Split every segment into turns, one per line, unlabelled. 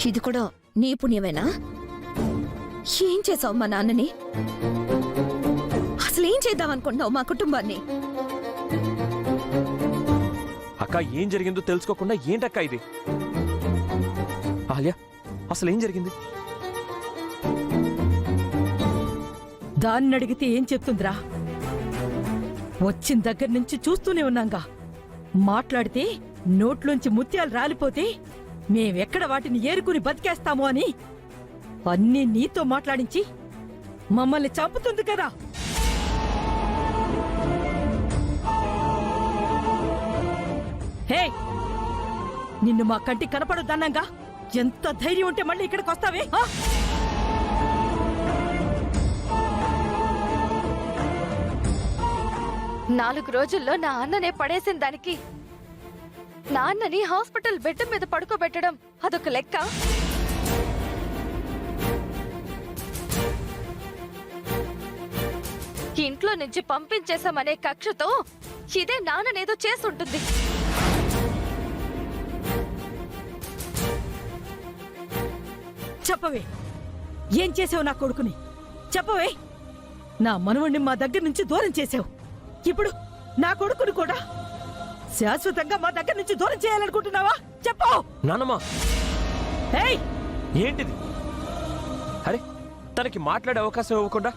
ఇది కూడా నీ పుణ్యమేనా? ఏం చేసావు మా నాన్నని? అసలేం చేద్దామనుకుంటున్నావు మా కుటుంబాన్ని?
అక్క, ఏం జరిగిందో తెలుసుకోకుండా ఏంటక్క ఇది? ఆలియా, అసలేం జరిగింది?
దాన్ని అడిగితే ఏం చెప్తుందిరా? వచ్చిన దగ్గర నుంచి చూస్తూనే ఉన్నాంగా. మాట్లాడితే నోట్లోంచి ముత్యాలు రాలిపోతే మేమెక్కడ వాటిని ఏరుకుని బతికేస్తామో అని అన్నీ నీతో మాట్లాడించి మమ్మల్ని చంపుతుంది కదా. హే, నిన్ను మా కంటి కనపడొద్దన్నాగా. ఎంత ధైర్యం ఉంటే మళ్ళీ ఇక్కడికి వస్తావే?
4 రోజుల్లో నా అన్ననే పడేసిన దానికి నాన్నని హాస్పిటల్ బెడ్ మీద పడుకోబెట్టడం అదొక లెక్క? ఇంట్లో నుంచి పంపించేశామనే కక్షతో ఇదే నాన్ననేదో చేసుంటుంది.
చెప్పవే, ఏం చేసావు నా కొడుకుని? చెప్పవే. నా మనవణ్ణి మా దగ్గర నుంచి దూరం చేసావు. ఇప్పుడు నా కొడుకుని కూడా శాశ్వతంగా మా దగ్గర నుంచి దూరం చేయాలనుకుంటున్నావా? చెప్పు.
నానమ్మా,
ఏయ్,
ఏంటిది? అరే, తనకి మాట్లాడే అవకాశం ఇవ్వకుండా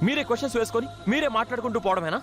మీరే క్వశ్చన్స్ వేసుకొని మీరే మాట్లాడుకుంటూ పోవడమేనా?